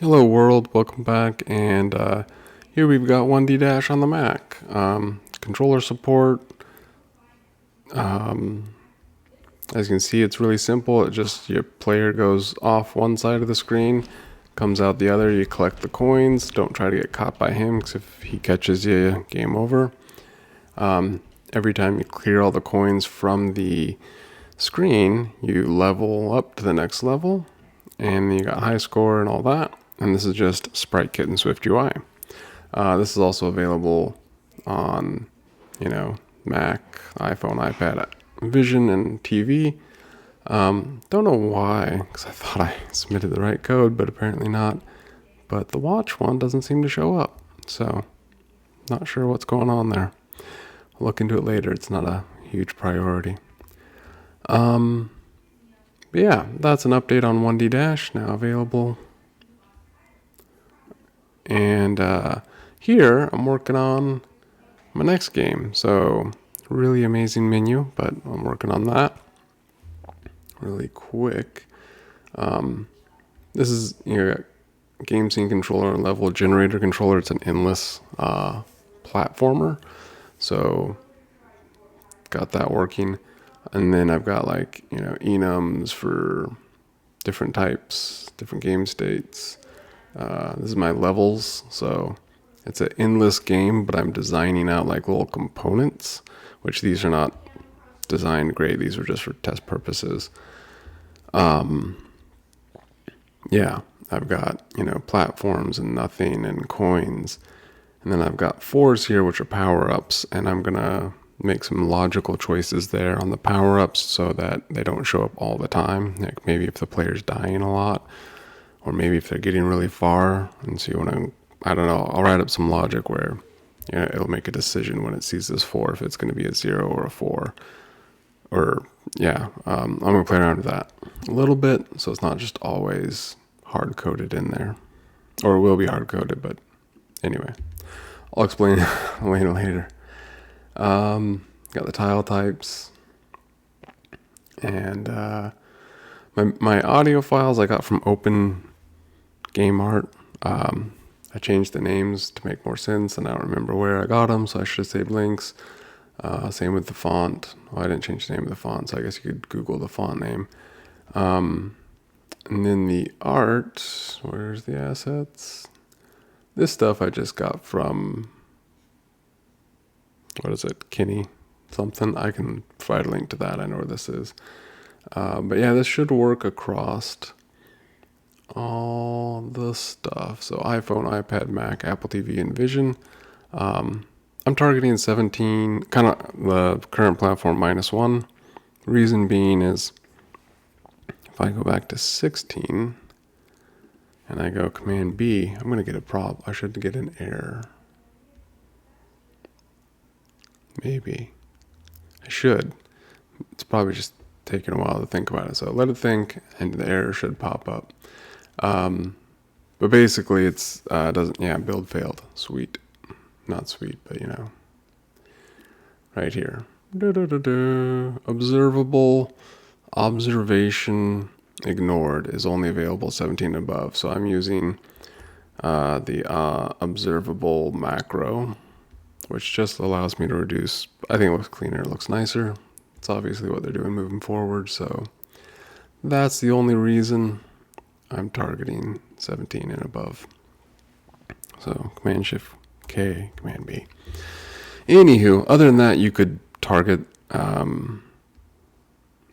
Hello world, welcome back, and here we've got 1D Dash on the Mac. Controller support. As you can see, it's really simple. It just, your player goes off one side of the screen, comes out the other, you collect the coins. Don't try to get caught by him, because if he catches you, game over. Every time you clear all the coins from the screen, you level up to the next level, and you got high score and all that. And this is just SpriteKit and SwiftUI. This is also available on, Mac, iPhone, iPad, Vision, and TV. Don't know why, because I thought I submitted the right code, but apparently not. But the watch one doesn't seem to show up, so not sure what's going on there. I'll look into it later. It's not a huge priority. But yeah, that's an update on 1D Dash, now available. And here I'm working on my next game. So really amazing menu, but I'm working on that really quick. This is game scene controller and level generator controller. It's an endless platformer. So got that working. And then I've got enums for different types, different game states. This is my levels, so it's an endless game, but I'm designing out little components, which these are not designed great. These are just for test purposes. Yeah, I've got, platforms and nothing and coins. And then I've got fours here, which are power-ups, and I'm going to make some logical choices there on the power-ups so that they don't show up all the time. Like maybe if the player's dying a lot, or maybe if they're getting really far. And so you want to, I don't know, I'll write up some logic where it'll make a decision when it sees this 4 if it's going to be a 0 or a 4. Or, I'm going to play around with that a little bit, so it's not just always hard-coded in there. Or it will be hard-coded, but anyway. I'll explain later. Got the tile types. And my audio files I got from Open Game Art. I changed the names to make more sense, and I don't remember where I got them, so I should have saved links. Same with the font. Well, I didn't change the name of the font, so I guess you could Google the font name. And then the art, where's the assets? This stuff I just got from, what is it, Kenny something? I can provide a link to that. I know where this is. But yeah, this should work across all the stuff. So iPhone, iPad, Mac, Apple TV, and Vision. I'm targeting 17, kind of the current platform -1. Reason being is if I go back to 16 and I go Command B, I'm going to get a problem. I should get an error. Maybe. I should. It's probably just taking a while to think about it. So let it think, and the error should pop up. But basically it's, build failed. Sweet. Not sweet, but right here. Observable observation ignored is only available 17 and above. So I'm using the observable macro, which just allows me to reduce. I think it looks cleaner, it looks nicer. It's obviously what they're doing moving forward, so that's the only reason I'm targeting 17 and above. So Command Shift K, Command B. Anywho, other than that, you could target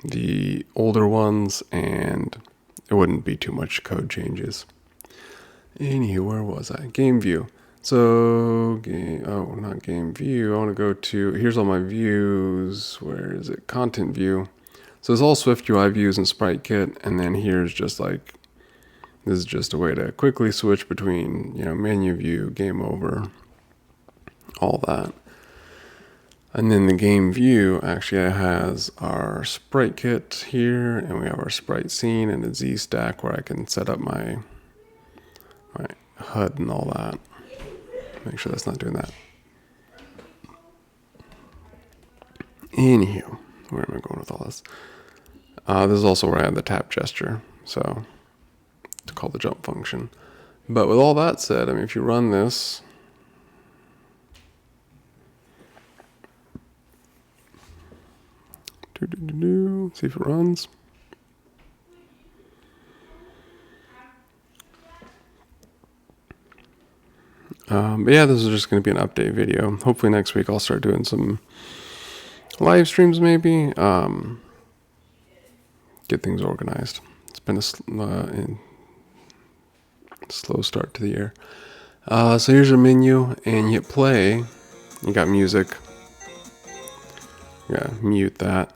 the older ones, and it wouldn't be too much code changes. Anywho, where was I? Game view. So, not game view. I want to go to, here's all my views. Where is it? Content view. So it's all SwiftUI views and SpriteKit, and then here's just this is just a way to quickly switch between, menu view, game over, all that. And then the game view actually has our SpriteKit here, and we have our sprite scene and a Z stack where I can set up my HUD and all that. Make sure that's not doing that. Anywho, where am I going with all this? This is also where I have the tap gesture, so to call the jump function. But with all that said, I mean, if you run this, see if it runs. But yeah, this is just going to be an update video. Hopefully next week I'll start doing some live streams maybe. Get things organized. It's been a slow start to the year. So here's your menu, and you hit play. You got music. Yeah, mute that.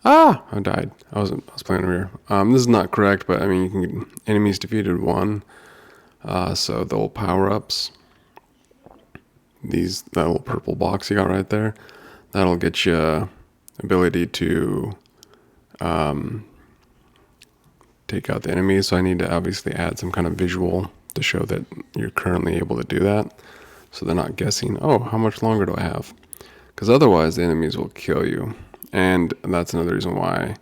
I died. I was playing over here. This is not correct, but I mean, you can enemies defeated 1. So the little power-ups, that little purple box you got right there, that'll get you ability to take out the enemies. So I need to obviously add some kind of visual to show that you're currently able to do that, so they're not guessing, oh, how much longer do I have? Because otherwise the enemies will kill you. And that's another reason why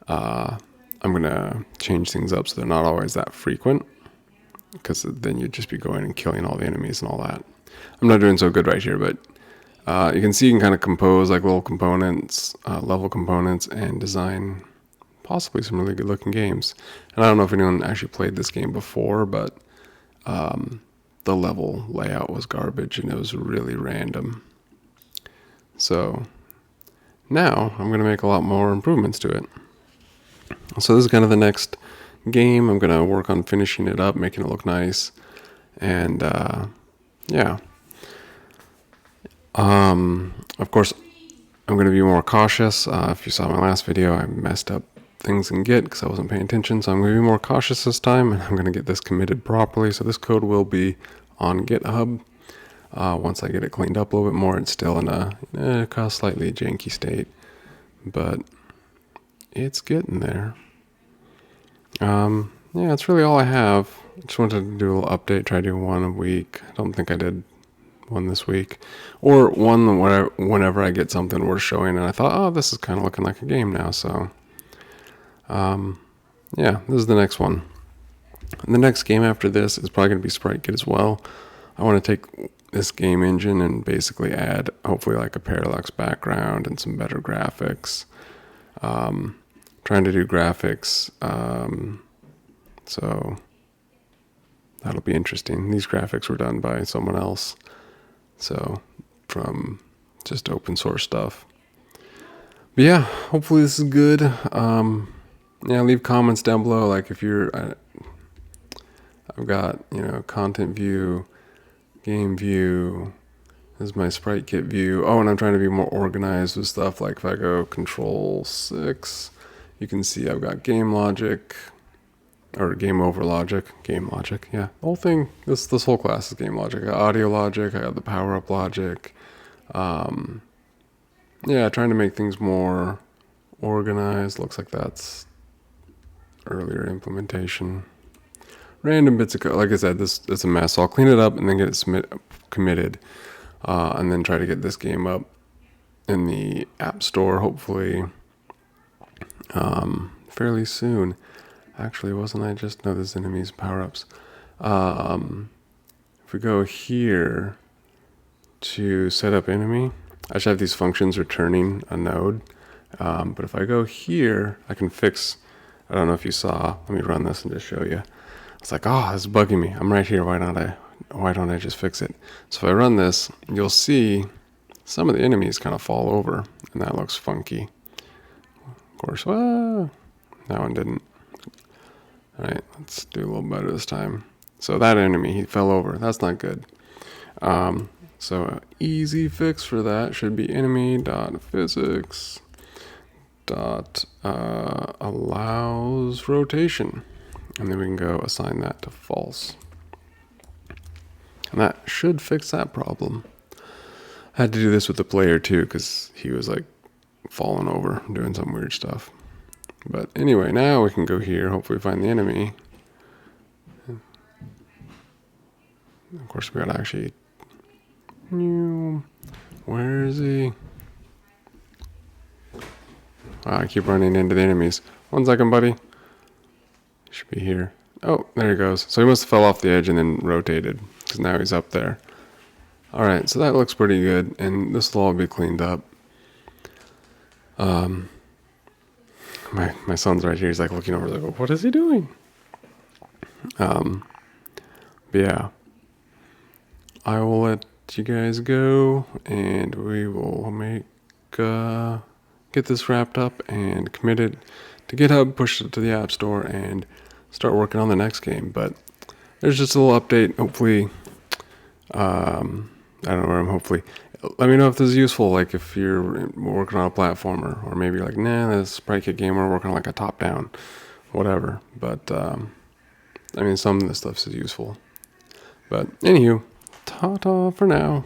I'm gonna change things up so they're not always that frequent, because then you'd just be going and killing all the enemies and all that. I'm not doing so good right here, but you can see you can kind of compose like little components, level components, and design possibly some really good looking games. And I don't know if anyone actually played this game before, but the level layout was garbage and it was really random. So now I'm going to make a lot more improvements to it. So this is kind of the next game. I'm going to work on finishing it up, making it look nice. And yeah. Of course, I'm going to be more cautious. If you saw my last video, I messed up things in Git because I wasn't paying attention. So I'm going to be more cautious this time, and I'm going to get this committed properly. So this code will be on GitHub. Once I get it cleaned up a little bit more, it's still in a slightly janky state, but it's getting there. Yeah, that's really all I have. Just wanted to do a little update, try to do one a week. I don't think I did one this week, or one whenever I get something worth showing and I thought, oh, this is kind of looking like a game now. So yeah, this is the next one. And the next game after this is probably going to be SpriteKit as well. I want to take this game engine and basically add hopefully like a parallax background and some better graphics. Trying to do graphics, so that'll be interesting. These graphics were done by someone else, so from just open source stuff. But yeah, hopefully this is good. Yeah, leave comments down below, like if you're I've got, content view, game view. This is my SpriteKit view. Oh, and I'm trying to be more organized with stuff. Like if I go Control-6, you can see I've got game logic, or game over logic, game logic. Yeah, the whole thing, this whole class is game logic. I got audio logic, I got the power up logic. Yeah, trying to make things more organized. Looks like that's earlier implementation. Random bits of code. Like I said, it's a mess. So I'll clean it up and then get it committed, and then try to get this game up in the App Store, hopefully fairly soon. Actually, wasn't I just... No, there's enemies, power-ups. If we go here to set up enemy, I should have these functions returning a node. But if I go here, I can fix... I don't know if you saw. Let me run this and just show you. It's like, oh, this is bugging me. I'm right here. Why don't I just fix it? So if I run this, you'll see some of the enemies kind of fall over, and that looks funky. Of course, that one didn't. All right, let's do a little better this time. So that enemy, he fell over. That's not good. So an easy fix for that should be enemy.physics allows rotation. And then we can go assign that to false. And that should fix that problem. I had to do this with the player too, because he was like falling over, doing some weird stuff. But anyway, now we can go here, hopefully find the enemy. Of course, we gotta actually... Where is he? Wow, I keep running into the enemies. 1 second, buddy. Should be here. Oh, there he goes. So he must have fell off the edge and then rotated, because now he's up there. Alright, so that looks pretty good, and this will all be cleaned up. My son's right here. He's like looking over, like, what is he doing? But yeah, I will let you guys go, and we will get this wrapped up and commit it to GitHub, push it to the App Store, and start working on the next game. But there's just a little update. Hopefully, I don't know where I'm. Hopefully, let me know if this is useful. Like if you're working on a platformer, or maybe like, nah, this SpriteKit game we're working on like a top-down, whatever. But I mean, some of this stuff is useful. But anywho, ta-ta for now.